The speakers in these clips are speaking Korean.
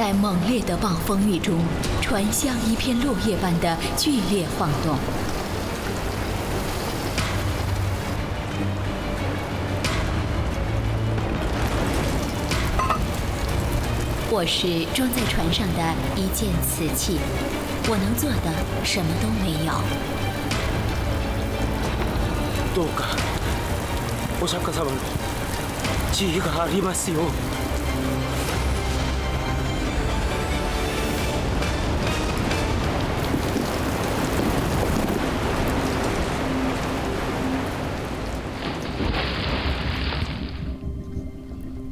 在猛烈的暴风雨中，船像一片落叶般的剧烈晃动。我是装在船上的一件瓷器，我能做的什么都没有。どうかお釈迦様の知恵がありますよう。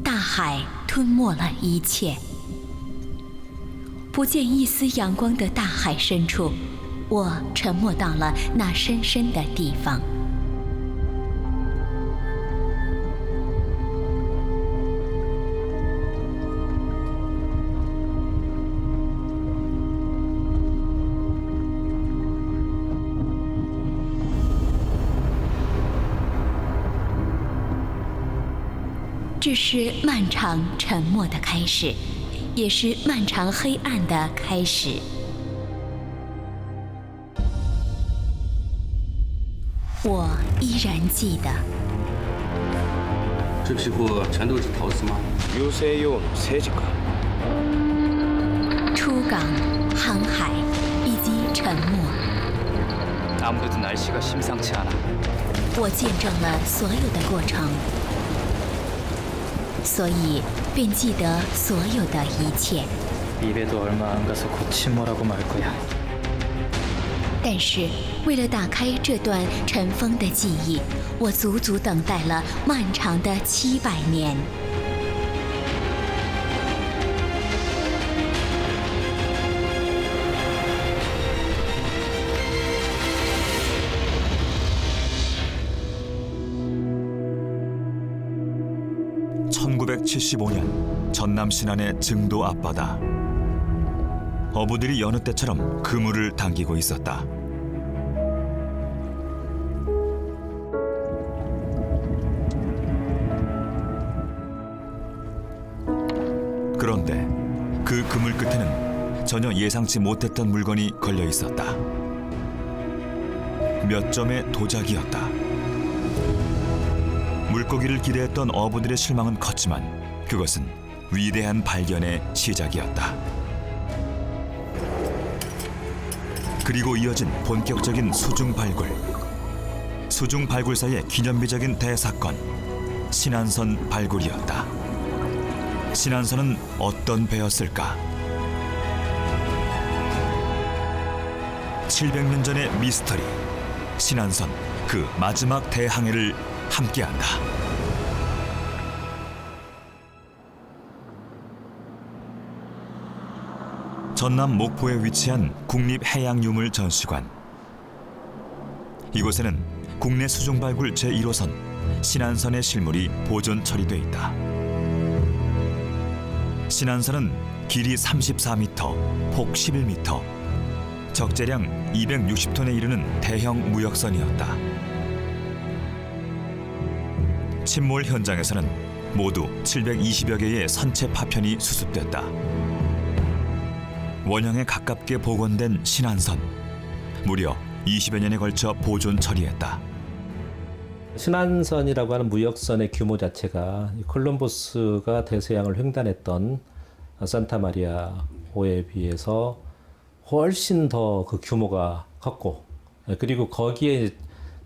大海吞没了一切，不见一丝阳光的大海深处，我沉没到了那深深的地方。这是漫长沉默的开始，也是漫长黑暗的开始。我依然记得。这批货全都是陶瓷吗？妖精用の聖者か。出港、航海以及沉没。아무래도 날씨가 심상치 않아. 我见证了所有的过程。所以便记得所有的一切。 입에도 얼마 안 가서 곧 침몰하고 말 거야. 但是为了打开这段尘封的记忆，我足足等待了漫长的700年。1975년 전남 신안의 증도 앞바다. 어부들이 여느 때처럼 그물을 당기고 있었다. 그런데 그 그물 끝에는 전혀 예상치 못했던 물건이 걸려 있었다. 몇 점의 도자기였다. 물고기를 기대했던 어부들의 실망은 컸지만 그것은 위대한 발견의 시작이었다. 그리고 이어진 본격적인 수중 발굴. 수중 발굴사의 기념비적인 대사건, 신안선 발굴이었다. 신안선은 어떤 배였을까? 700년 전의 미스터리, 신안선 그 마지막 대항해를 함께한다. 전남 목포에 위치한 국립해양유물전시관. 이곳에는 국내 수중발굴 제1호선 신안선의 실물이 보존 처리돼 있다. 신안선은 길이 34m, 폭 11m, 적재량 260톤에 이르는 대형 무역선이었다. 침몰 현장에서는 모두 720여 개의 선체 파편이 수습됐다. 원형에 가깝게 복원된 신안선, 무려 20여 년에 걸쳐 보존 처리했다. 신안선이라고 하는 무역선의 규모 자체가 콜럼버스가 대서양을 횡단했던 산타마리아호에 비해서 훨씬 더 그 규모가 컸고, 그리고 거기에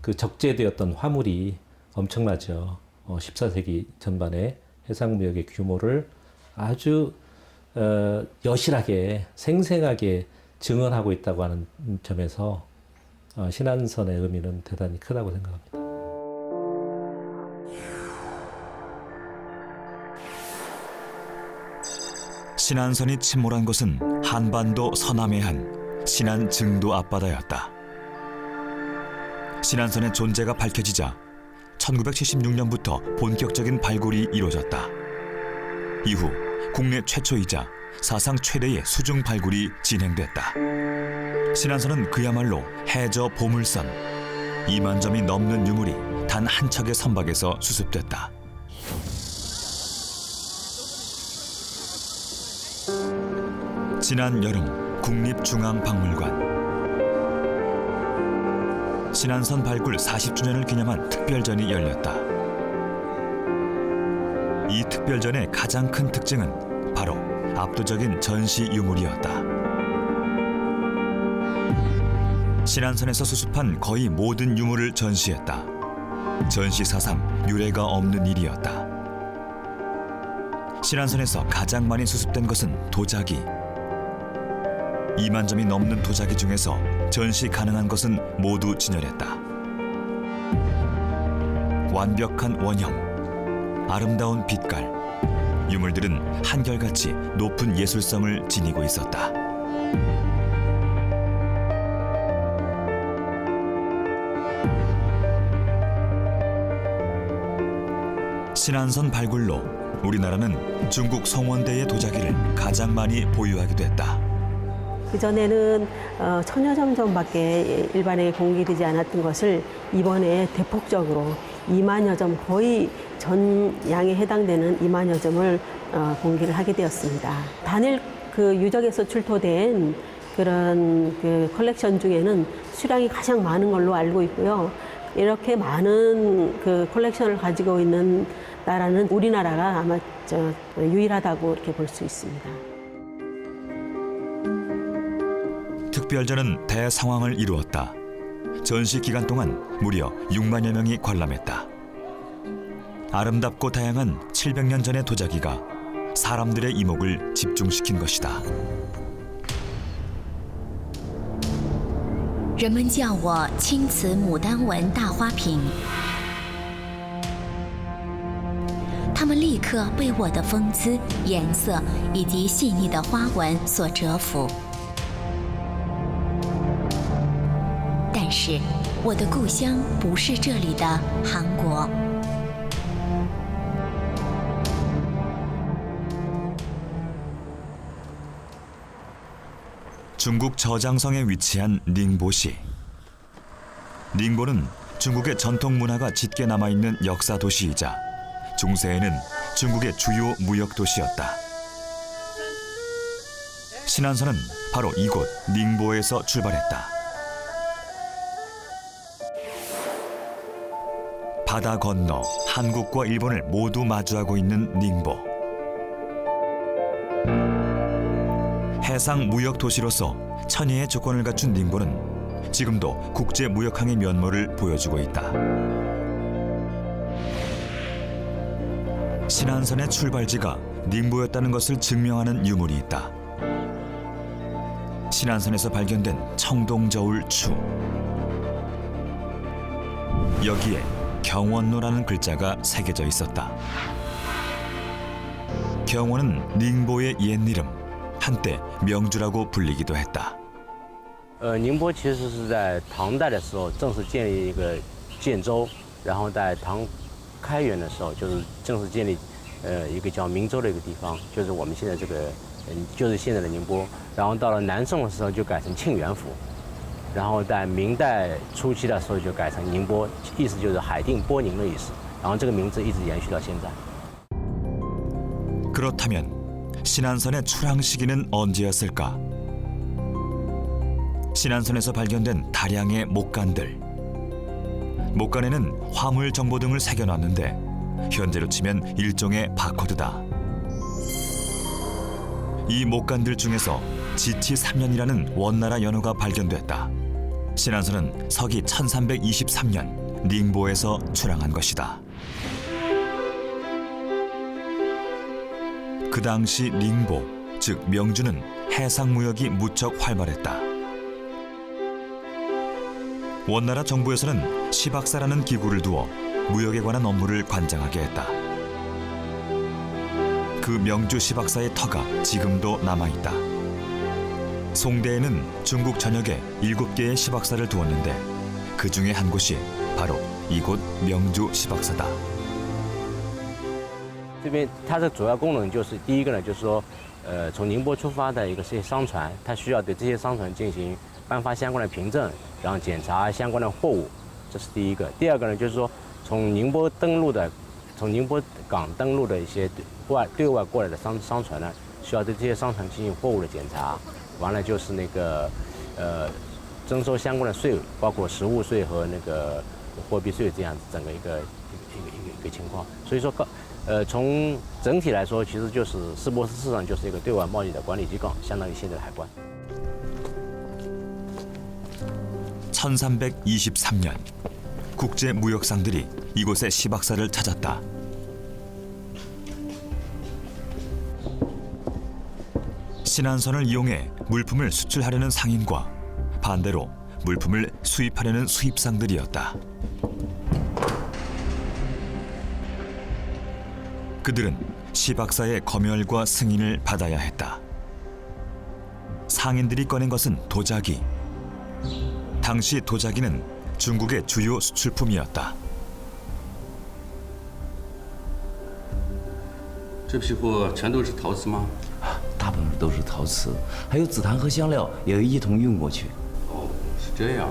그 적재되었던 화물이 엄청나죠. 14세기 전반의 해상무역의 규모를 아주 여실하게 생생하게 증언하고 있다고 하는 점에서 신안선의 의미는 대단히 크다고 생각합니다. 신안선이 침몰한 곳은 한반도 서남의 한 신안 증도 앞바다였다. 신안선의 존재가 밝혀지자 1976년부터 본격적인 발굴이 이루어졌다. 이후 국내 최초이자 사상 최대의 수중 발굴이 진행됐다. 신안선은 그야말로 해저 보물선. 2만 점이 넘는 유물이 단 한 척의 선박에서 수습됐다. 지난 여름 국립중앙박물관. 신안선 발굴 40주년을 기념한 특별전이 열렸다. 이 특별전의 가장 큰 특징은 바로 압도적인 전시 유물이었다. 신안선에서 수습한 거의 모든 유물을 전시했다. 전시 사상 유례가 없는 일이었다. 신안선에서 가장 많이 수습된 것은 도자기. 2만 점이 넘는 도자기 중에서 전시 가능한 것은 모두 진열했다. 완벽한 원형, 아름다운 빛깔, 유물들은 한결같이 높은 예술성을 지니고 있었다. 신안선 발굴로 우리나라는 중국 송원대의 도자기를 가장 많이 보유하게 됐다. 그전에는 1000여 점 정도밖에 일반에 공개되지 않았던 것을 이번에 대폭적으로 2만여 점, 거의 전 양에 해당되는 2만여 점을 공개를 하게 되었습니다. 단일 그 유적에서 출토된 그런 그 컬렉션 중에는 수량이 가장 많은 걸로 알고 있고요. 이렇게 많은 그 컬렉션을 가지고 있는 나라는 우리나라가 아마 유일하다고 이렇게 볼 수 있습니다. 특별전은 대상황을 이루었다. 전시 기간 동안 무려 6만여 명이 관람했다. 아름답고 다양한 700년 전의 도자기가 사람들의 이목을 집중시킨 것이다. 人们叫我青瓷牡丹纹大花瓶。他们立刻被我的风姿、颜色以及细腻的花纹所折服。但是，我的故乡不是这里的韩国。 중국 저장성에 위치한 닝보시. 닝보는 중국의 전통 문화가 짙게 남아있는 역사 도시이자 중세에는 중국의 주요 무역 도시였다. 신안선은 바로 이곳 닝보에서 출발했다. 바다 건너 한국과 일본을 모두 마주하고 있는 닝보. 해상 무역 도시로서 천혜의 조건을 갖춘 닝보는 지금도 국제 무역항의 면모를 보여주고 있다. 신안선의 출발지가 닝보였다는 것을 증명하는 유물이 있다. 신안선에서 발견된 청동저울 추. 여기에 경원로라는 글자가 새겨져 있었다. 경원은 닝보의 옛 이름, 한때 명주라고 불리기도 했다. 宁波其实是在唐代的时候正式建立一个建州，然后在唐开元的时候就是正式建立一个叫明州的一个地方，就是我们现在这个就是现在的宁波。然后到了南宋的时候就改成庆元府，然后在明代初期的时候就改成宁波，意思就是海定波宁的意思。然后这个名字一直延续到现在。 그렇다면 신안선의 출항 시기는 언제였을까? 신안선에서 발견된 다량의 목간들. 목간에는 화물 정보 등을 새겨놨는데 현재로 치면 일종의 바코드다. 이 목간들 중에서 지치 3년이라는 원나라 연호가 발견됐다. 신안선은 서기 1323년 닝보에서 출항한 것이다. 그 당시 닝보, 즉 명주는 해상 무역이 무척 활발했다. 원나라 정부에서는 시박사라는 기구를 두어 무역에 관한 업무를 관장하게 했다. 그 명주 시박사의 터가 지금도 남아있다. 송대에는 중국 전역에 7개의 시박사를 두었는데 그 중에 한 곳이 바로 이곳 명주 시박사다. 这边它的主要功能就是第一个呢，就是说，从宁波出发的一个这些商船，它需要对这些商船进行颁发相关的凭证，然后检查相关的货物，这是第一个。第二个呢，就是说从宁波港登陆的一些对外过来的商船呢，需需要对这些商船进行货物的检查，完了就是那个征收相关的税，包括实物税和那个货币税这样子整个一个情况。所以说从整体来说，其实就是斯波斯市场就是一个对外贸易的管理机构，相当于现在的海关。 1323년 국제 무역상들이 이곳의 시박사를 찾았다. 신안선을 이용해 물품을 수출하려는 상인과 반대로 물품을 수입하려는 수입상들이었다. 그들은 시박사의 검열과 승인을 받아야 했다. 상인들이 꺼낸 것은 도자기. 당시 도자기는 중국의 주요 수출품이었다. 这批货全都是陶瓷吗？大部分都是陶瓷，还有紫檀和香料也一同运过去。哦，是这样。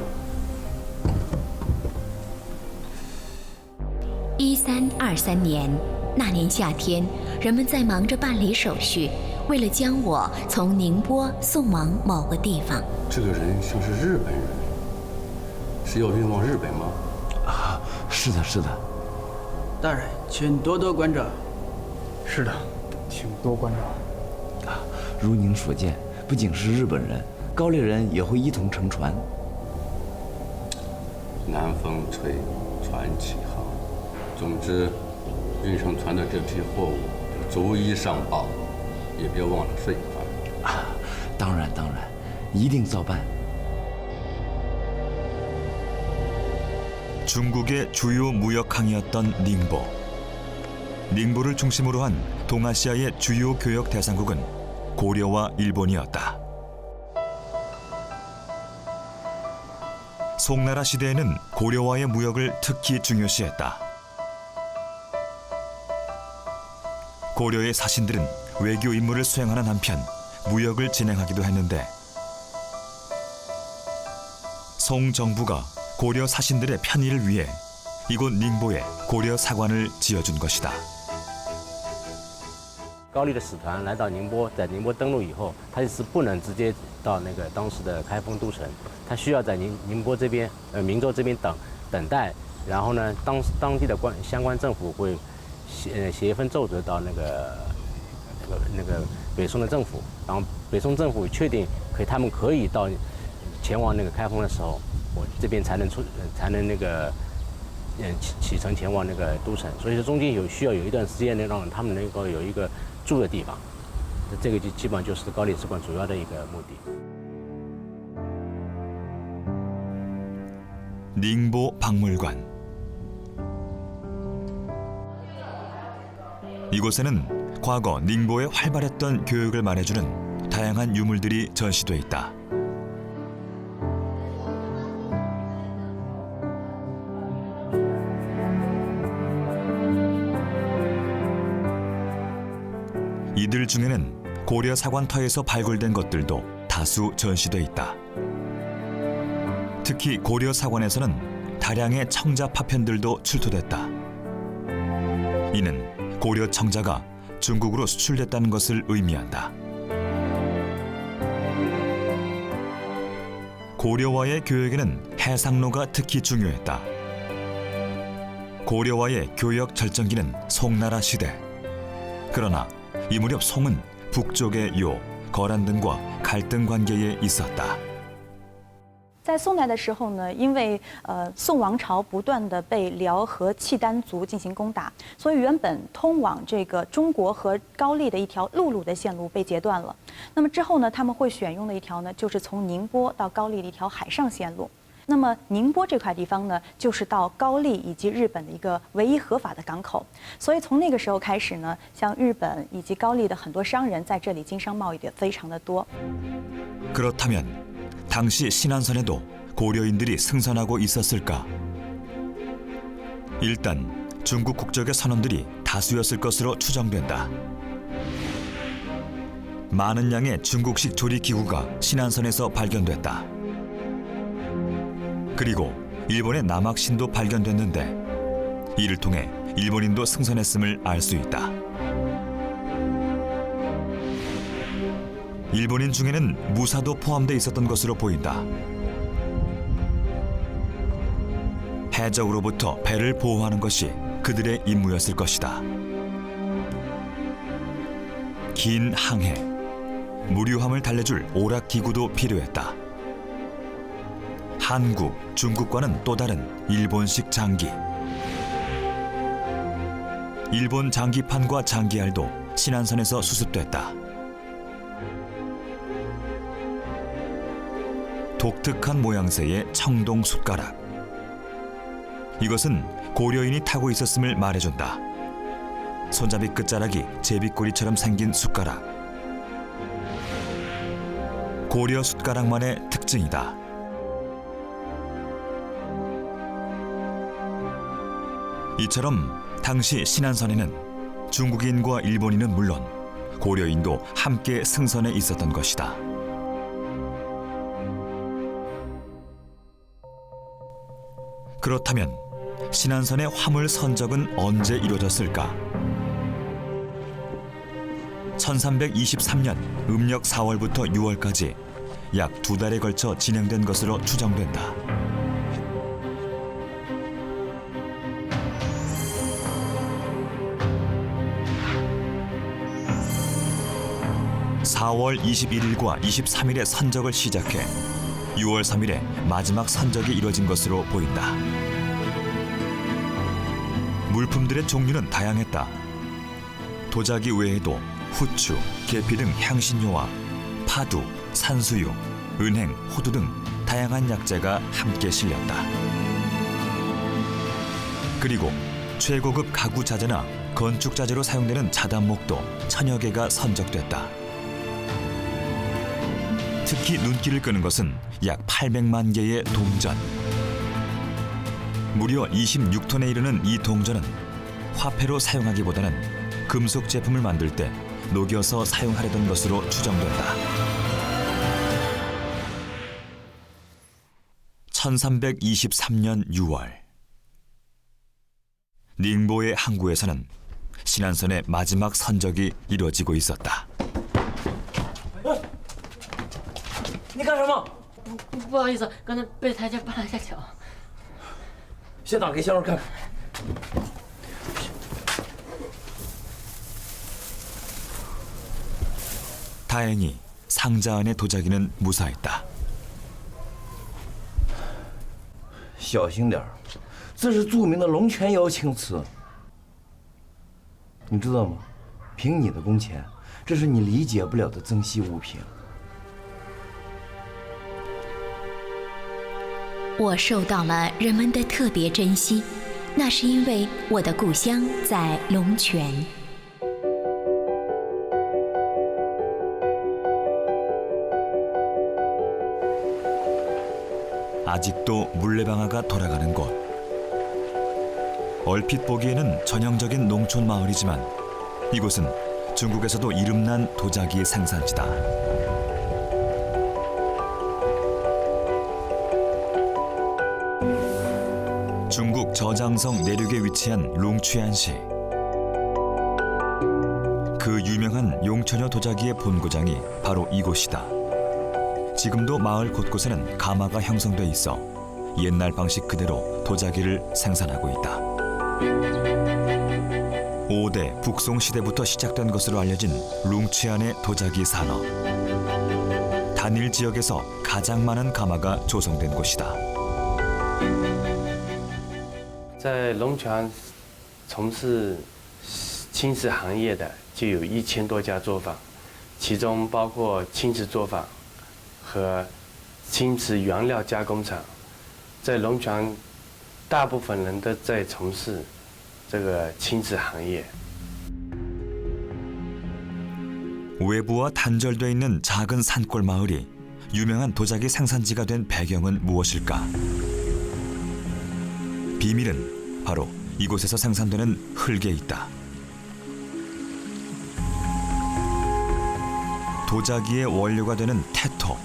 1323年，那年夏天，人们在忙着办理手续，为了将我从宁波送往某个地方。这个人像是日本人，是要运往日本吗？啊，是的，是的。大人，请多多关照。是的，请多关照。 如您所见，不仅是日本人，高丽人也会一同乘船。南风吹，船起航。总之，运上船的这批货物逐一上报，也别忘了税款。啊，当然，一定照办。 중국의 주요 무역항이었던 닝보. 닝보를 중심으로 한 동아시아의 주요 교역 대상국은 고려와 일본이었다. 송나라 시대에는 고려와의 무역을 특히 중요시했다. 고려의 사신들은 외교 임무를 수행하는 한편 무역을 진행하기도 했는데 송 정부가 고려 사신들의 편의를 위해 이곳 닝보에 고려 사관을 지어준 것이다. 高丽的使团来到宁波，在宁波登陆以后，他是不能直接到那个当时的开封都城，他需要在宁波这边，明州这边等待，然后呢，当地的相关政府会写一份奏折到那个北宋的政府，然后北宋政府确定他们可以前往那个开封的时候，我这边才能那个启程前往那个都城，所以说中间需要有一段时间让他们能够有一个住的地方，这个就基本上就是高丽使馆主要的一个目的。 닝보 박물관. 이곳에는 과거 닝보에 활발했던 교육을 말해주는 다양한 유물들이 전시돼 있다. 이들 중에는 고려 사관터에서 발굴된 것들도 다수 전시돼 있다. 특히 고려 사관에서는 다량의 청자 파편들도 출토됐다. 이는 고려 청자가 중국으로 수출됐다는 것을 의미한다. 고려와의 교역에는 해상로가 특히 중요했다. 고려와의 교역 절정기는 송나라 시대. 그러나 이 무렵 송은 북쪽의 요, 거란 등과 갈등 관계에 있었다. 在宋代的时候呢，因为宋王朝不断的被辽和契丹族进行攻打，所以原本通往这个中国和高丽的一条陆路的线路被截断了。那么之后呢，他们会选用的一条呢，就是从宁波到高丽的一条海上线路。那么宁波这块地方呢，就是到高丽以及日本的一个唯一合法的港口。所以从那个时候开始呢，像日本以及高丽的很多商人在这里经商贸易的非常的多。 그렇다면 당시 신안선에도 고려인들이 승선하고 있었을까? 일단 중국 국적의 선원들이 다수였을 것으로 추정된다. 많은 양의 중국식 조리기구가 신안선에서 발견됐다. 그리고 일본의 남학신도 발견됐는데 이를 통해 일본인도 승선했음을 알 수 있다. 일본인 중에는 무사도 포함돼 있었던 것으로 보인다. 해적으로부터 배를 보호하는 것이 그들의 임무였을 것이다. 긴 항해, 무료함을 달래줄 오락기구도 필요했다. 한국, 중국과는 또 다른 일본식 장기. 일본 장기판과 장기알도 신안선에서 수습됐다. 독특한 모양새의 청동 숟가락. 이것은 고려인이 타고 있었음을 말해준다. 손잡이 끝자락이 제비꼬리처럼 생긴 숟가락. 고려 숟가락만의 특징이다. 이처럼 당시 신안선에는 중국인과 일본인은 물론 고려인도 함께 승선해 있었던 것이다. 그렇다면 신안선의 화물 선적은 언제 이루어졌을까? 1323년 음력 4월부터 6월까지 약 2달에 걸쳐 진행된 것으로 추정된다. (4월 21일과 23일에 선적을 시작해 6월 3일에 마지막 선적이 이뤄진 것으로 보인다. 물품들의 종류는 다양했다. 도자기 외에도 후추, 계피 등 향신료와 파두, 산수유, 은행, 호두 등 다양한 약재가 함께 실렸다. 그리고 최고급 가구 자재나 건축 자재로 사용되는 자단목도 천여 개가 선적됐다. 특히 눈길을 끄는 것은 약 800만 개의 동전. 무려 26톤에 이르는 이 동전은 화폐로 사용하기보다는 금속 제품을 만들 때 녹여서 사용하려던 것으로 추정된다. 1323년 6월 닝보의 항구에서는 신안선의 마지막 선적이 이루어지고 있었다. 你干什么？不好意思，刚才被台阶绊了一下脚。先打给先生看看。 다행히 상자 안의 도자기는 무사했다. 小心点儿，这是著名的龙泉窑青瓷。你知道吗？凭你的工钱，这是你理解不了的珍稀物品。 我受到了人们的特别珍惜，那是因为我的故乡在龙泉。 아직도 물레방아가 돌아가는 곳. 얼핏 보기에는 전형적인 농촌 마을이지만 이곳은 중국에서도 이름난 도자기 생산지다. 중국 저장성 내륙에 위치한 룽취안시. 그 유명한 용처녀 도자기의 본고장이 바로 이곳이다. 지금도 마을 곳곳에는 가마가 형성돼 있어 옛날 방식 그대로 도자기를 생산하고 있다. 5대 북송 시대부터 시작된 것으로 알려진 룽취안의 도자기 산업. 단일 지역에서 가장 많은 가마가 조성된 곳이다. 在龙泉从事青瓷行业的就有1000多家作坊，其中包括青瓷作坊和青瓷原料加工厂。在龙泉，大部分人都在从事这个青瓷行业。 외부와 단절돼 있는 작은 산골 마을이 유명한 도자기 생산지가 된 배경은 무엇일까? 비밀은 바로 이곳에서 생산되는 흙에 있다. 도자기의 원료가 되는 태토.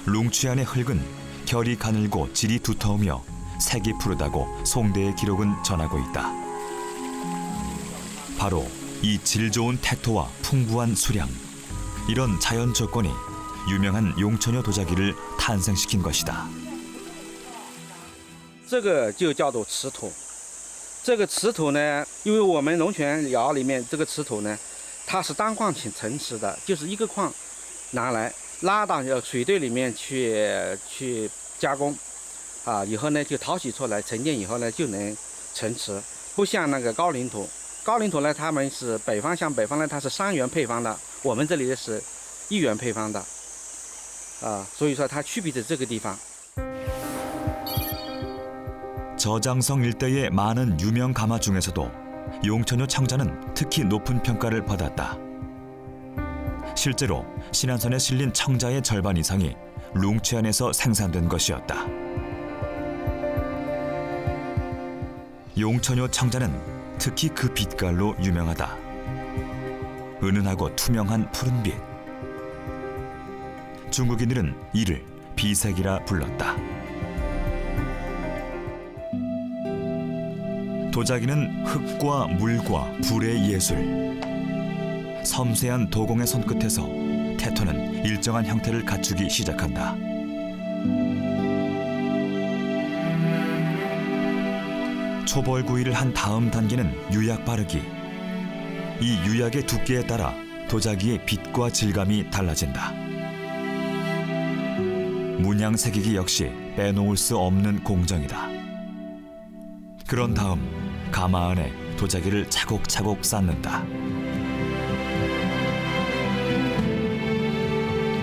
룽취안의 흙은 결이 가늘고 질이 두터우며 색이 푸르다고 송대의 기록은 전하고 있다. 바로 이 질 좋은 태토와 풍부한 수량, 이런 자연 조건이 유명한 용처녀 도자기를 탄생시킨 것이다. 这个就叫做瓷土。这个瓷土呢，因为我们龙泉窑里面这个瓷土呢，它是单矿层瓷的，就是一个矿拿来拉到水堆里面去加工，以后呢就淘洗出来，沉淀以后呢就能成瓷，不像那个高岭土。高岭土呢，他们是北方，像北方呢它是3元配方的，我们这里的是1元配方的，所以说它区别在这个地方。 저장성 일대의 많은 유명 가마 중에서도 용처녀 청자는 특히 높은 평가를 받았다. 실제로 신안선에 실린 청자의 절반 이상이 룽치안에서 생산된 것이었다. 용처녀 청자는 특히 그 빛깔로 유명하다. 은은하고 투명한 푸른빛. 중국인들은 이를 비색이라 불렀다. 도자기는 흙과 물과 불의 예술. 섬세한 도공의 손끝에서 태토는 일정한 형태를 갖추기 시작한다. 초벌구이를 한 다음 단계는 유약 바르기. 이 유약의 두께에 따라 도자기의 빛과 질감이 달라진다. 문양 새기기 역시 빼놓을 수 없는 공정이다. 그런 다음 가마 안에 도자기를 차곡차곡 쌓는다.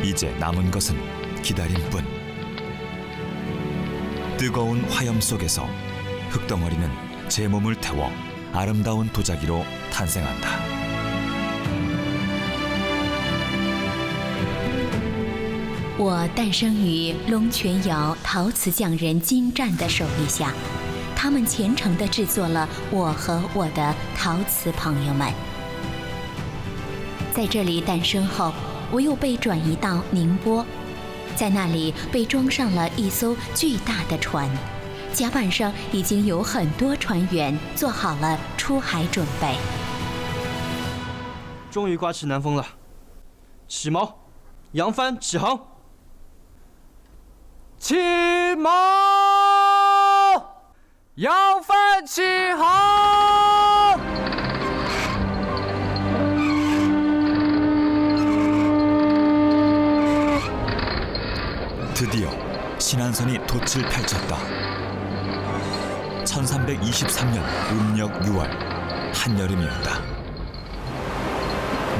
이제 남은 것은 기다림뿐. 뜨거운 화염 속에서 흙덩어리는 제 몸을 태워 아름다운 도자기로 탄생한다. 我诞生于龙泉窑陶瓷匠人精湛的手艺下，他们虔诚地制作了我和我的陶瓷朋友们。在这里诞生后，我又被转移到宁波，在那里被装上了一艘巨大的船，甲板上已经有很多船员做好了出海准备。终于刮起南风了，起锚，扬帆起航。起锚，扬帆起航。 드디어 신안선이 돛을 펼쳤다. 1323년 음력 6월 한여름이었다.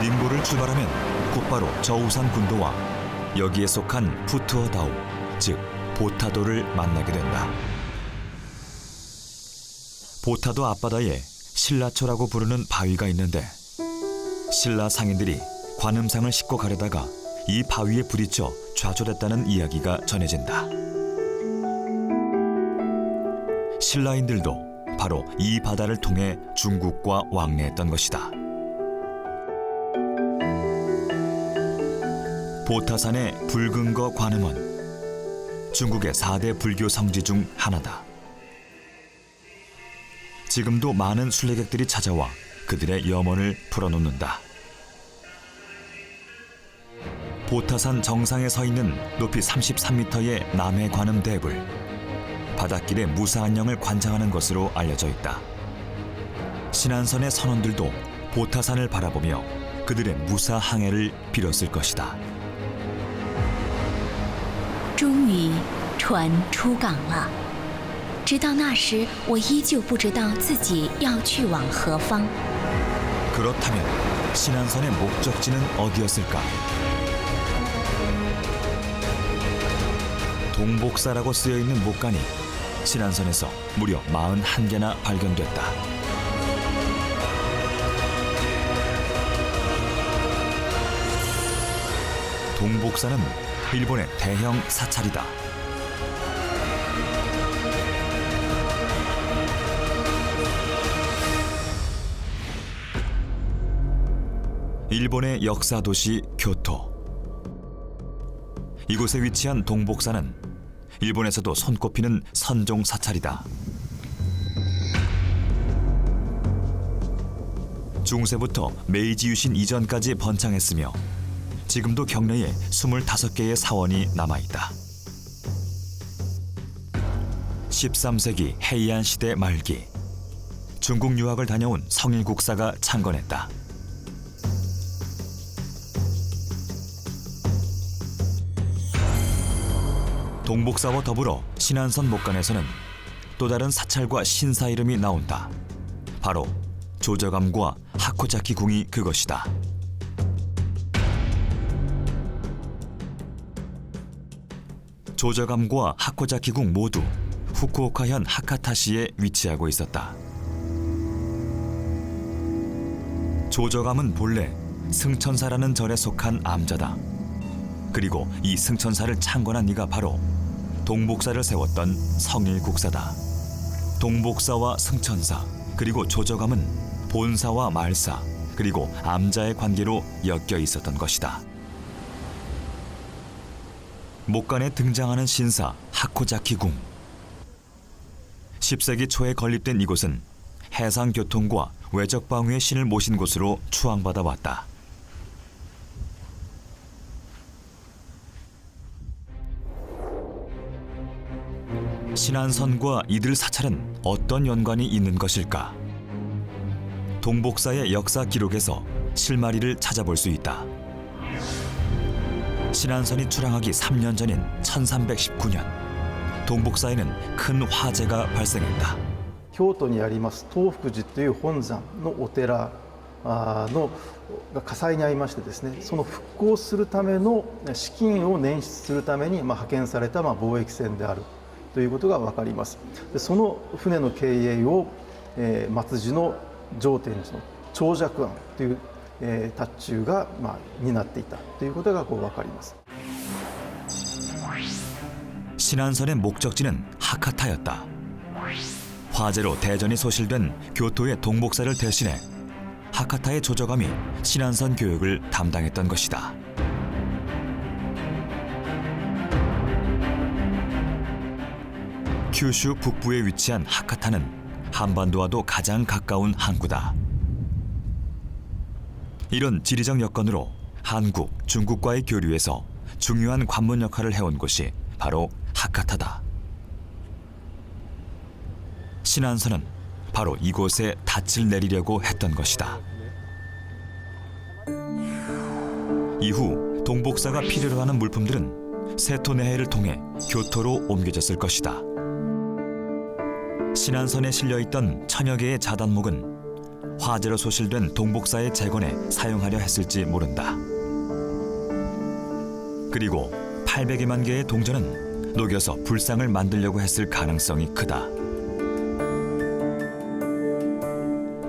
닝보를 출발하면 곧바로 저우산 군도와 여기에 속한 푸투어다오, 즉 보타도를 만나게 된다. 보타도 앞바다에 신라초라고 부르는 바위가 있는데 신라 상인들이 관음상을 싣고 가려다가 이 바위에 부딪혀 좌절했다는 이야기가 전해진다. 신라인들도 바로 이 바다를 통해 중국과 왕래했던 것이다. 보타산의 붉은거 관음원, 중국의 4대 불교 성지 중 하나다. 지금도 많은 순례객들이 찾아와 그들의 염원을 풀어놓는다. 보타산 정상에 서 있는 높이 33m의 남해 관음 대불, 바닷길의 무사 안녕을 관장하는 것으로 알려져 있다. 신안선의 선원들도 보타산을 바라보며 그들의 무사 항해를 빌었을 것이다. 终于，船出港了。直到那时，我依旧不知道自己要去往何方。 그렇다면 신안선의 목적지는 어디였을까? 동복사라고 쓰여있는 목간이 신안선에서 무려 41개나 발견됐다. 동복사는 일본의 대형 사찰이다. 일본의 역사 도시 교토. 이곳에 위치한 동복사는 일본에서도 손꼽히는 선종 사찰이다. 중세부터 메이지 유신 이전까지 번창했으며 지금도 경내에 25개의 사원이 남아있다. 13세기 헤이안 시대 말기, 중국 유학을 다녀온 성일국사가 창건했다. 동복사와 더불어 신안선 목간에서는 또 다른 사찰과 신사 이름이 나온다. 바로 조저감과 하코자키 궁이 그것이다. 조저감과 하코자키 궁 모두 후쿠오카현 하카타시에 위치하고 있었다. 조저감은 본래 승천사라는 절에 속한 암자다. 그리고 이 승천사를 창건한 이가 바로 동복사를 세웠던 성일국사다. 동복사와 승천사 그리고 조저감은 본사와 말사 그리고 암자의 관계로 엮여 있었던 것이다. 목간에 등장하는 신사 하코자키 궁. 10세기 초에 건립된 이곳은 해상교통과 외적방위의 신을 모신 곳으로 추앙받아 왔다. 신안선과 이들 사찰은 어떤 연관이 있는 것일까? 동복사의 역사 기록에서 실마리를 찾아볼 수 있다. 신안선이 출항하기 3년 전인 1319년, 동복사에는 큰 화재가 발생했다. 京都にあります東福寺という本山のお寺の火災に遭いましてですね、その復興するための資金を捻出するために派遣された貿易船であるということが分かります。でその船の経営を松寺の上天寺の長尺庵という達中が担っていたということが分かります。 신안선의 목적지는 하카타였다. 화재로 대전이 소실된 교토의 동복사를 대신해 하카타의 조저감이 신안선 교육을 담당했던 것이다. 큐슈 북부에 위치한 하카타는 한반도와도 가장 가까운 항구다. 이런 지리적 여건으로 한국, 중국과의 교류에서 중요한 관문 역할을 해온 곳이 바로 하카타다. 신안선은 바로 이곳에 닻을 내리려고 했던 것이다. 이후 동복사가 필요로 하는 물품들은 세토네해를 통해 교토로 옮겨졌을 것이다. 신안선에 실려있던 천여 개의 자단목은 화재로 소실된 동복사의 재건에 사용하려 했을지 모른다. 그리고 800여만 개의 동전은 녹여서 불상을 만들려고 했을 가능성이 크다.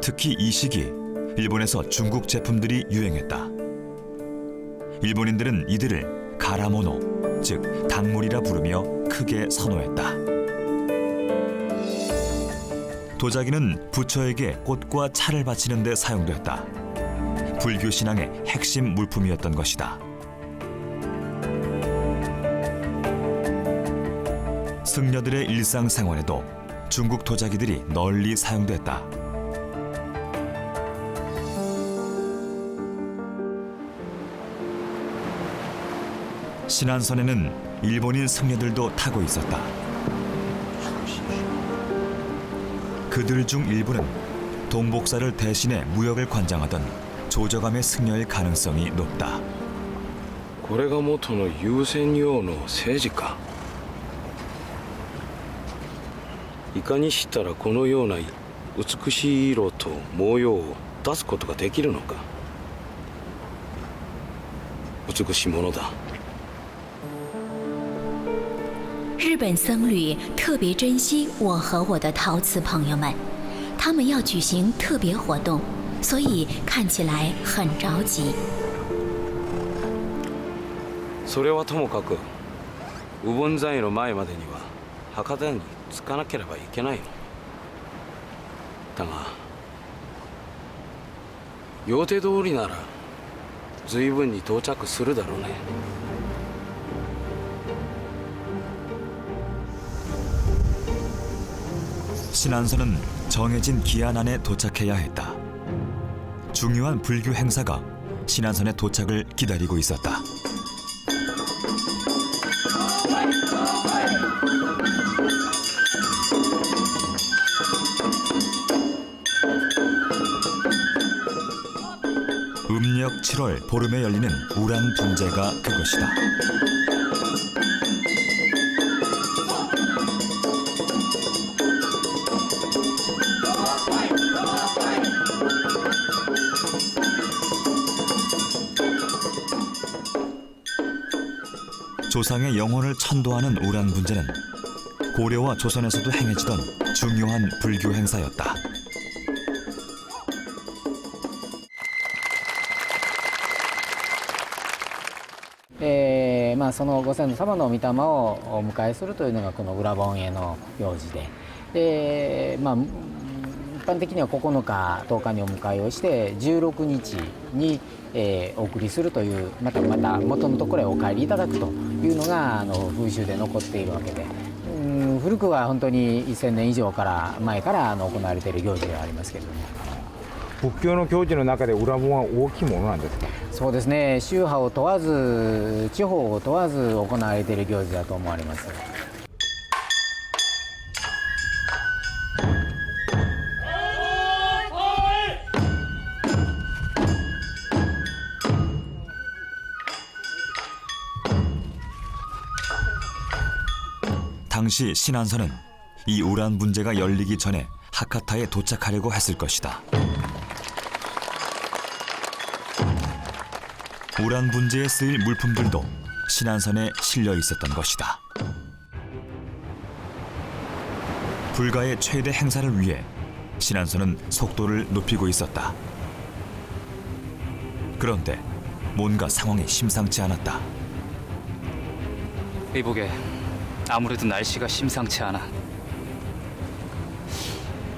특히 이 시기 일본에서 중국 제품들이 유행했다. 일본인들은 이들을 가라모노, 즉 당물이라 부르며 크게 선호했다. 도자기는 부처에게 꽃과 차를 바치는 데 사용됐다. 불교 신앙의 핵심 물품이었던 것이다. 승려들의 일상생활에도 중국 도자기들이 널리 사용됐다. 신안선에는 일본인 승려들도 타고 있었다. 그들 중 일부는 동복사를 대신해 무역을 관장하던 조저감의 승려일 가능성이 높다. これが元の優先用の政治か。いかにしたらこのような美しい色と模様を出すことができるのか。美しいものだ。 日本僧侣特别珍惜我和我的陶瓷朋友们，他们要举行特别活动，所以看起来很着急。それはともかく、ウボン山への前までには博多に着かなければいけないの。だが、予定通りなら随分に到着するだろうね。 신안선은 정해진 기한 안에 도착해야 했다. 중요한 불교 행사가 신안선의 도착을 기다리고 있었다. 음력 7월 보름에 열리는 우란 분제가 그것이다. 조상의 영혼을 천도하는 우란 분제는 고려와 조선에서도 행해지던 중요한 불교 행사였다.まあ、そのご先祖様の御霊をお迎えするというのがこの浦盆会の行事で、まあ、一般的には9日10日にお迎えをして16日に、お送りするというまた元のところへお帰りいただくというのが風習で残っているわけで、古くは本当に1000年以上前から行われている行事ではありますけれども。仏教の行事の中で浦盆は大きいものなんですか？そうですね、宗派を問わず地方を問わず行われている行事だと思われます。당시 신안선은 이 우란 분제가 열리기 전에 하카타에 도착하려고 했을 것이다. 우란 분제에 쓰일 물품들도 신안선에 실려 있었던 것이다. 불가의 최대 행사를 위해 신안선은 속도를 높이고 있었다. 그런데 뭔가 상황이 심상치 않았다. 의복에 아무래도 날씨가 심상치 않아.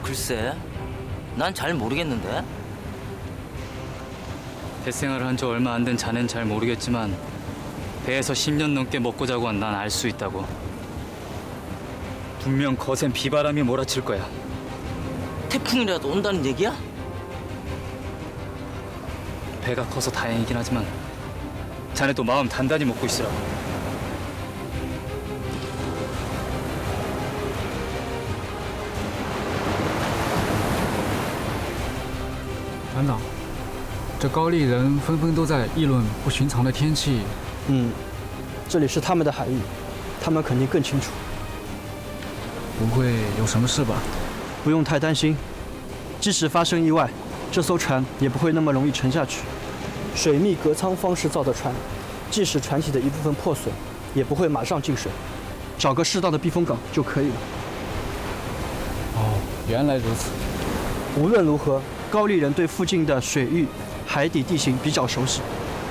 글쎄, 난 잘 모르겠는데. 뱃생활을 한 지 얼마 안 된 자넨 잘 모르겠지만 배에서 10년 넘게 먹고 자고 한 난 알 수 있다고. 분명 거센 비바람이 몰아칠 거야. 태풍이라도 온다는 얘기야? 배가 커서 다행이긴 하지만 자네도 마음 단단히 먹고 있으라고. 团长，这高丽人纷纷都在议论不寻常的天气。这里是他们的海域，他们肯定更清楚。不会有什么事吧？不用太担心，即使发生意外，这艘船也不会那么容易沉下去。水密隔舱方式造的船，即使船体的一部分破损，也不会马上进水，找个适当的避风港就可以了。哦，原来如此。无论如何，高丽人对附近的水域、海底地形比较熟悉，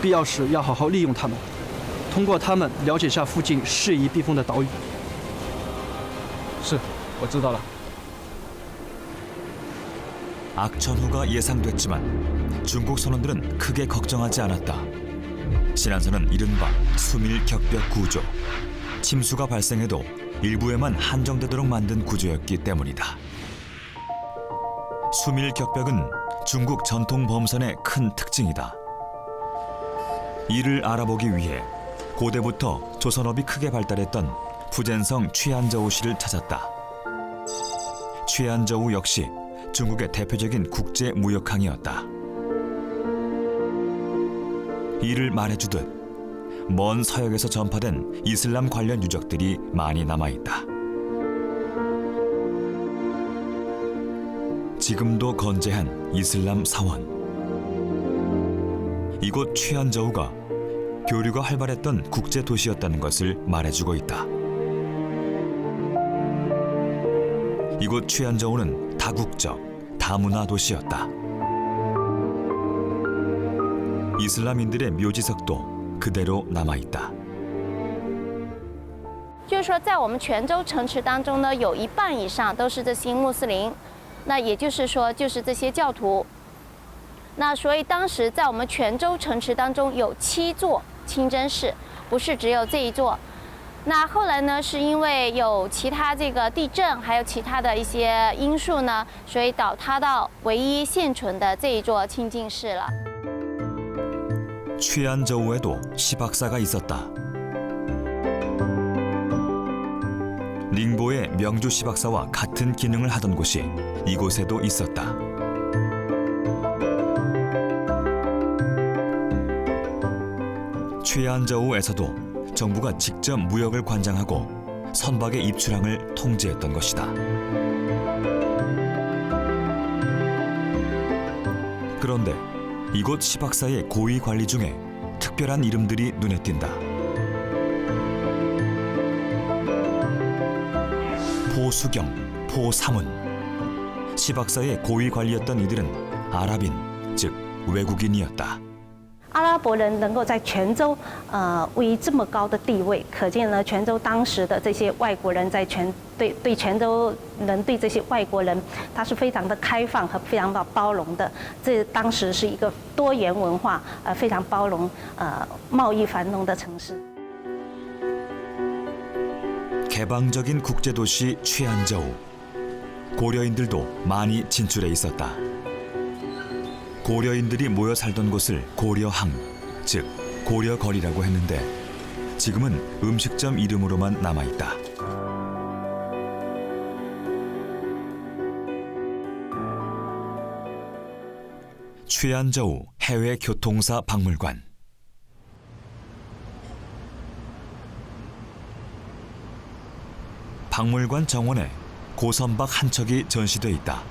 必要时要好好利用它们，通过它们了解下附近适宜避风的岛屿。是，我知道了。 악천후가 예상됐지만 중국 선원들은 크게 걱정하지 않았다. 신안선은 이른바 수밀격벽 구조. 침수가 발생해도 일부에만 한정되도록 만든 구조였기 때문이다. 수밀격벽은 중국 전통 범선의 큰 특징이다. 이를 알아보기 위해 고대부터 조선업이 크게 발달했던 푸젠성 취안저우시를 찾았다. 취안저우 역시 중국의 대표적인 국제 무역항이었다. 이를 말해주듯 먼 서역에서 전파된 이슬람 관련 유적들이 많이 남아있다. 지금도 건재한 이슬람 사원. 이곳 취안저우가 교류가 활발했던 국제 도시였다는 것을 말해주고 있다. 이곳 취안저우는 다국적, 다문화 도시였다. 이슬람인들의 묘지석도 그대로 남아있다. 就是说，在我们泉州城池当中呢，有一半以上都是这些穆斯林，那也就是说，就是这些教徒。那所以当时在我们泉州城池当中有7座清真寺，不是只有这一座。 那后来呢，是因为有其他这个地震，还有其他的一些因素呢，所以倒塌到唯一现存的这一座清净寺了。 최안저우에도 시박사가 있었다. 닝보의 명주 시박사와 같은 기능을 하던 곳이 이곳에도 있었다. 최안저우에서도 정부가 직접 무역을 관장하고 선박의 입출항을 통제했던 것이다. 그런데 이곳 시박사의 고위 관리 중에 특별한 이름들이 눈에 띈다. 포수경, 포사문. 시박사의 고위 관리였던 이들은 아랍인, 즉 외국인이었다. 阿拉伯人能够在泉州位于这么高的地位，可见呢，泉州当时的这些外国人在对泉州人对这些外国人，他是非常的开放和非常的包容的。这当时是一个多元文化非常包容贸易繁荣的城市。 개방적인 국제도시 최안저우. 고려인들도 많이 진출해 있었다. 고려인들이 모여 살던 곳을 고려항, 즉 고려거리라고 했는데 지금은 음식점 이름으로만 남아있다. 최안저우 해외교통사 박물관. 박물관 정원에 고선박 한 척이 전시돼 있다.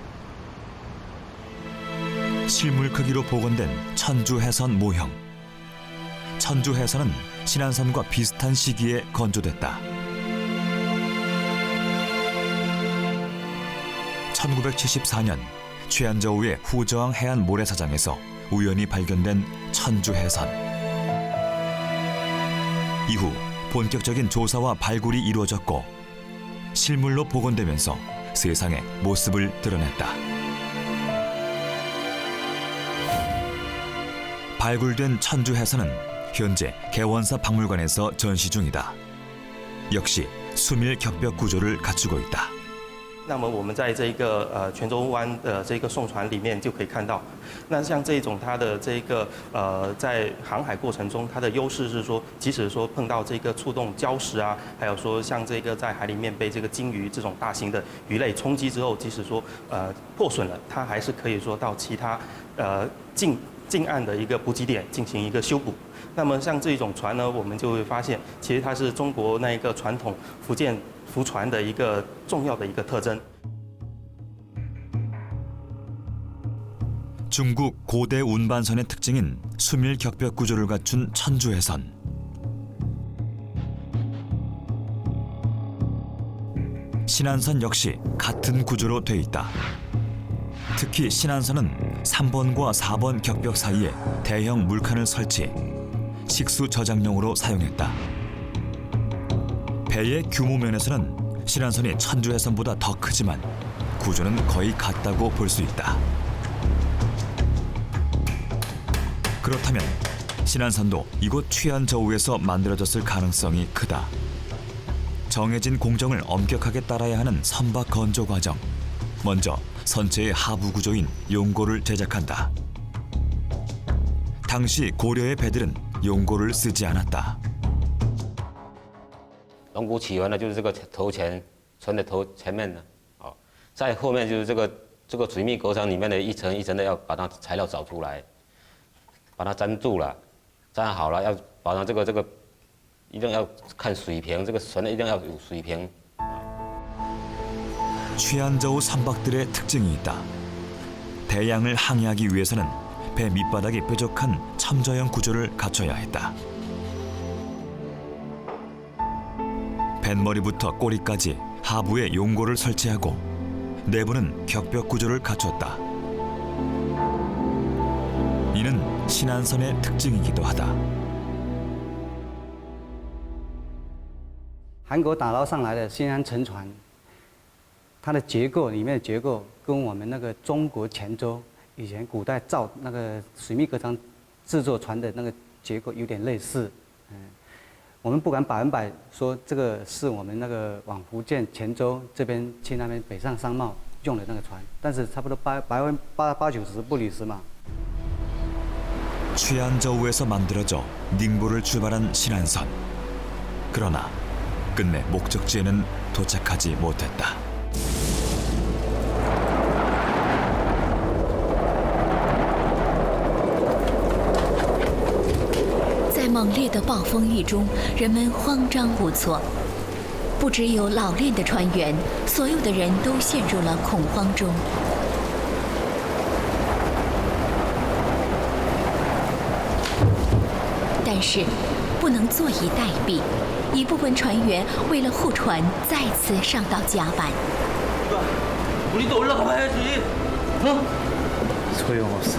실물 크기로 복원된 천주해선 모형. 천주해선은 신안선과 비슷한 시기에 건조됐다. 1974년 최안저우의 후저항 해안 모래사장에서 우연히 발견된 천주해선. 이후 본격적인 조사와 발굴이 이루어졌고 실물로 복원되면서 세상의 모습을 드러냈다. 발굴된 천주해선은 현재 개원사 박물관에서 전시 중이다. 역시 수밀 격벽 구조를 갖추고 있다. 那么我们在这个泉州湾的这个宋船里面就可以看到，那像这种它的这个在航海过程中，它的优势是说，即使说碰到这个触动礁石啊，还有说像这个在海里面被这个鲸鱼这种大型的鱼类冲击之后，即使说破损了，它还是可以说到其他近岸的一个补给点进行一个修补。那么像这种船呢，我们就会发现，其实它是中国那一个传统福建 浮船的一个重要的一个特征。 중국 고대 운반선의 특징인 수밀 격벽 구조를 갖춘 천주해선. 신안선 역시 같은 구조로 돼 있다. 특히 신안선은 3번과 4번 격벽 사이에 대형 물칸을 설치, 식수 저장용으로 사용했다. 배의 규모 면에서는 신안선이 천주해선보다 더 크지만 구조는 거의 같다고 볼 수 있다. 그렇다면 신안선도 이곳 최안저우에서 만들어졌을 가능성이 크다. 정해진 공정을 엄격하게 따라야 하는 선박 건조 과정. 먼저 선체의 하부 구조인 용고를 제작한다. 당시 고려의 배들은 용고를 쓰지 않았다. 龙骨起源呢，就是这个头前船的头前面呢，在后面就是这个水密隔层里面的一层一层的要把它材料找出来，把它粘住了，粘好了，要保证这个一定要看水平，这个船一定要有水平。 최안저우 선박들의 특징이 있다. 대양을 항해하기 위해서는 배 밑바닥이 뾰족한 첨저형 구조를 갖춰야 했다. 뱃머리부터 꼬리까지 하부에 용고를 설치하고 내부는 격벽 구조를 갖췄다. 이는 신안선의 특징이기도 하다. 韩国打捞上来的新安沉船，它的结构里面的结构跟我们那个中国泉州以前古代造那个水密隔舱制作船的那个结构有点类似。我们不敢100%说这个是我们那个往福建泉州这边去那边北上商贸用的那个船，但是差不多80%-90%不离十嘛。 최안저우에서 만들어져 닝보를 출발한 신안선. 그러나 끝내 목적지에는 도착하지 못했다. 在猛烈的暴风雨中，人们慌张无措。不只有老练的船员，所有的人都陷入了恐慌中。但是，不能坐以待毙。一部分船员为了护船，再次上到甲板。 우리도 올라가 봐야지. 어? 소용없어.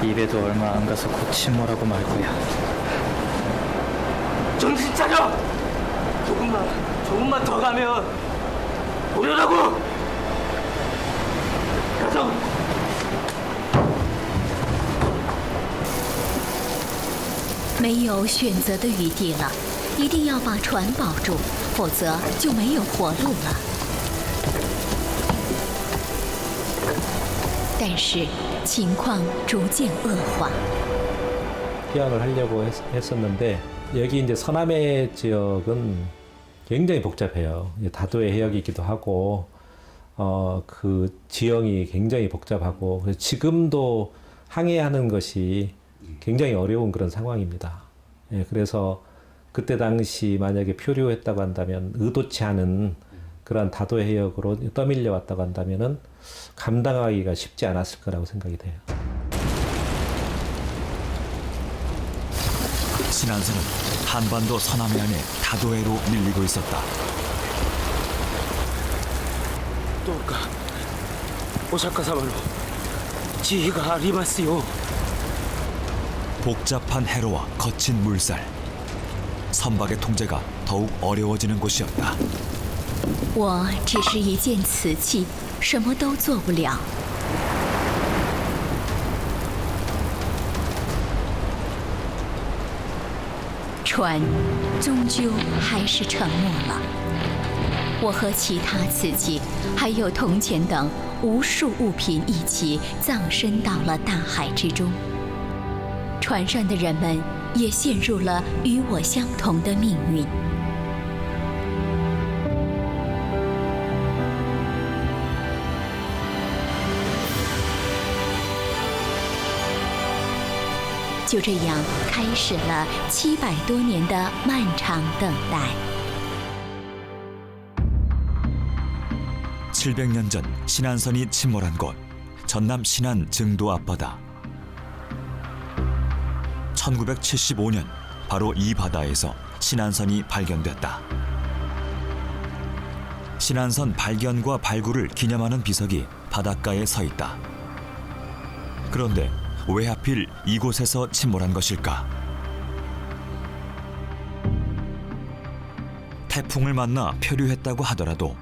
입에도 얼마 안 가서 곧 침몰하고 말 거야. 정신 차려! 조금만 더 가면 오려라고! 가자! 没有选择的余地了，一定要把船保住，否则就没有活路了。但是情况逐渐恶化。 기항을 하려고 했었는데 여기 이제 서남해 지역은 굉장히 복잡해요. 다도해 해역이기도 하고 그 지형이 굉장히 복잡하고 그래서 지금도 항해하는 것이 굉장히 어려운 그런 상황입니다. 예, 그래서 그때 당시 만약에 표류했다고 한다면 의도치 않은 그런 다도해 해역으로 떠밀려 왔다고 한다면은 감당하기가 쉽지 않았을 거라고 생각이 돼요. 신안선은 한반도 서남해 안에 다도해로 밀리고 있었다. どうかお釈迦様の慈悲がありますよ. 복잡한 해로와 거친 물살. 선박의 통제가 더욱 어려워지는 곳이었다. 我只是一件瓷器，什么都做不了。船终究还是沉没了。我和其他瓷器，还有铜钱等无数物品一起葬身到了大海之中。船上的人们也陷入了与我相同的命运。 就这样开始了700多年的漫长等待。 700년 전 신안선이 침몰한 곳, 전남 신안 증도 앞바다. 1975년 바로 이 바다에서 신안선이 발견됐다. 신안선 발견과 발굴을 기념하는 비석이 바닷가에 서 있다. 그런데 왜 하필 이곳에서 침몰한 것일까? 태풍을 만나 표류했다고 하더라도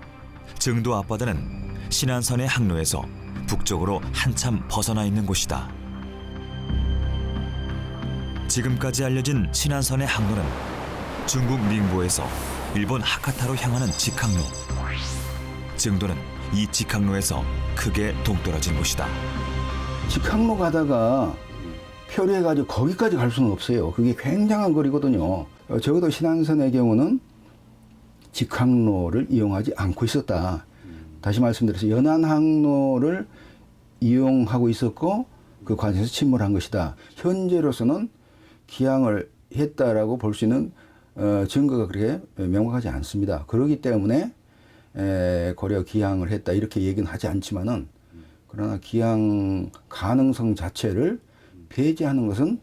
증도 앞바다는 신안선의 항로에서 북쪽으로 한참 벗어나 있는 곳이다. 지금까지 알려진 신안선의 항로는 중국 닝보에서 일본 하카타로 향하는 직항로. 증도는 이 직항로에서 크게 동떨어진 곳이다. 직항로 가다가 표류해가지고 거기까지 갈 수는 없어요. 그게 굉장한 거리거든요. 적어도 신안선의 경우는 직항로를 이용하지 않고 있었다. 다시 말씀드려서 연안항로를 이용하고 있었고 그 과정에서 침몰한 것이다. 현재로서는 기항을 했다라고 볼 수 있는 증거가 그렇게 명확하지 않습니다. 그렇기 때문에 고려 기항을 했다 이렇게 얘기는 하지 않지만은 그러나 기항 가능성 자체를 배제하는 것은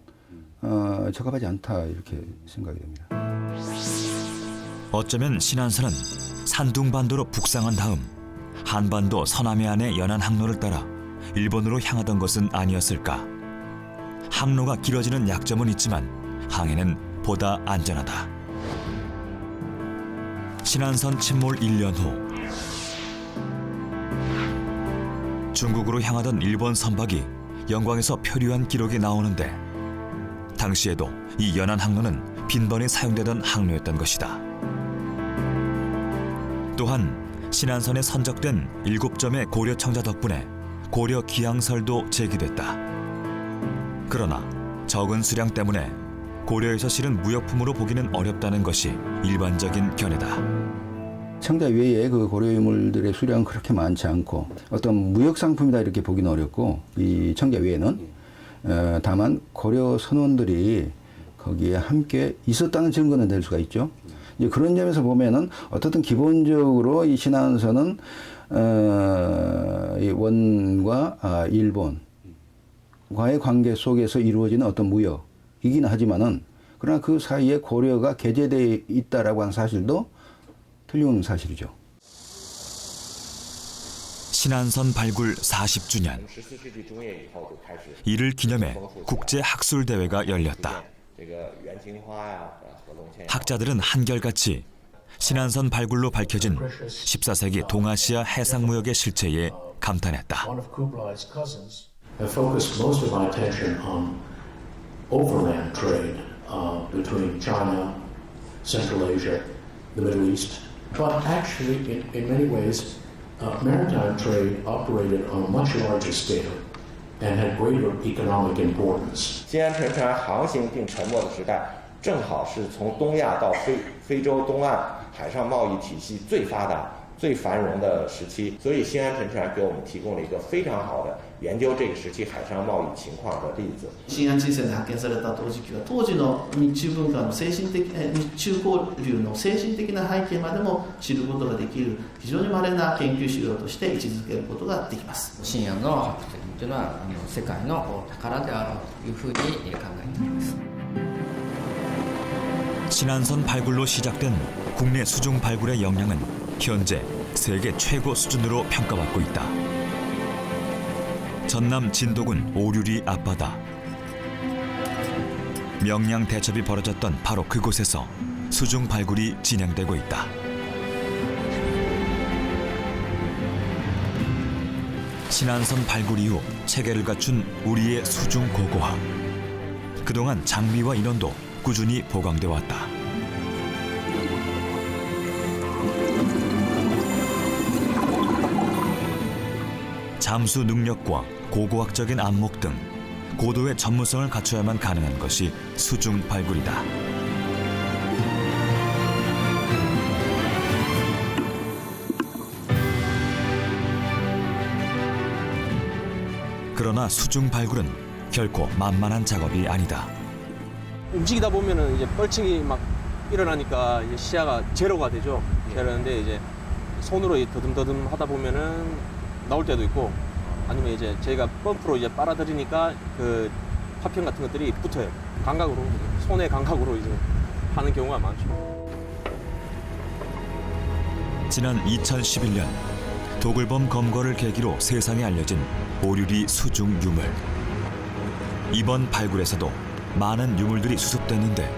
적합하지 않다 이렇게 생각이 됩니다. 어쩌면 신안선은 산둥반도로 북상한 다음 한반도 서남해 안의 연안 항로를 따라 일본으로 향하던 것은 아니었을까. 항로가 길어지는 약점은 있지만 항해는 보다 안전하다. 신안선 침몰 1년 후 중국으로 향하던 일본 선박이 영광에서 표류한 기록이 나오는데 당시에도 이 연안 항로는 빈번히 사용되던 항로였던 것이다. 또한 신안선에 선적된 7점의 고려 청자 덕분에 고려 기항설도 제기됐다. 그러나 적은 수량 때문에 고려에서 실은 무역품으로 보기는 어렵다는 것이 일반적인 견해다. 청자 외에 그 고려 유물들의 수량은 그렇게 많지 않고 어떤 무역 상품이다 이렇게 보기는 어렵고 이 청자 외에는 다만 고려 선원들이 거기에 함께 있었다는 증거는 될 수가 있죠. 이제 그런 점에서 보면은 어떻든 기본적으로 이 신안선은 이 원과 일본과의 관계 속에서 이루어지는 어떤 무역이긴 하지만은 그러나 그 사이에 고려가 개재되어 있다라고 하는 사실도 틀림없는 사실이죠. 신안선 발굴 40주년. 이를 기념해 국제학술대회가 열렸다. 학자들은 한결같이 신안선 발굴로 밝혀진 14세기 동아시아 해상무역의 실체에 감탄했다. I focused most of my attention on overland trade between China, Central Asia, the Middle East. But actually, in many ways, maritime trade operated on a much larger scale and had greater economic importance. 新安沉船航行并沉没的时代，正好是从东亚到非洲东岸海上贸易体系最发达、最繁荣的时期，所以新安沉船给我们提供了一个非常好的研究这个时期海上贸易情况的例子。新安人船で発見された陶磁器は当時の日中文化の日中交流の精神的な背景までも知ることができる非常に稀な研究資料として位置づけることができます。新安の博物館というのは世界の宝であろうというふうに考えています。 신안선 발굴로 시작된 국내 수중 발굴의 역량은 현재 세계 최고 수준으로 평가받고 있다. 전남 진도군 오류리 앞바다. 명량 대첩이 벌어졌던 바로 그곳에서 수중 발굴이 진행되고 있다. 신안선 발굴 이후 체계를 갖춘 우리의 수중 고고학. 그동안 장비와 인원도 꾸준히 보강돼 왔다. 잠수 능력과 고고학적인 안목 등 고도의 전문성을 갖춰야만 가능한 것이 수중 발굴이다. 그러나 수중 발굴은 결코 만만한 작업이 아니다. 움직이다 보면은 이제 뻘층이 막 일어나니까 이제 시야가 제로가 되죠. 제로인데 이제 손으로 더듬더듬 하다 보면은 나올 때도 있고, 아니면 이제 저희가 펌프로 이제 빨아들이니까 그 파편 같은 것들이 붙어요. 감각으로, 손의 감각으로 이제 하는 경우가 많죠. 지난 2011년 도굴범 검거를 계기로 세상에 알려진 오류리 수중 유물. 이번 발굴에서도 많은 유물들이 수습됐는데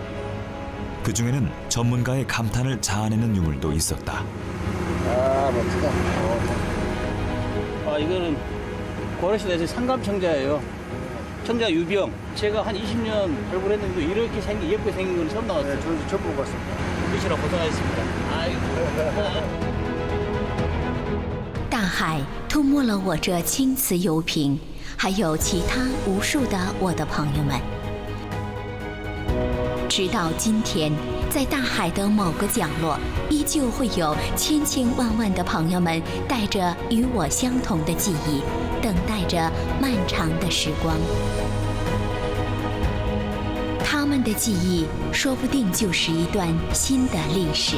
그 중에는 전문가의 감탄을 자아내는 유물도 있었다. 아, 멋지다. 이거는 고려시대에서 상감청자예요. 청자 유병. 제가 한 20년 발굴했는데 이렇게 예쁘게 생긴 건 처음 나왔어요. 저는 처음 보고 왔습니다. 보시라 고생하셨습니다. 아이고. 大海吞没了我这青瓷油瓶，还有其他无数的我的朋友们。直到今天，在大海的某个角落，依旧会有千千万万的朋友们带着与我相同的记忆，等待着漫长的时光。他们的记忆，说不定就是一段新的历史。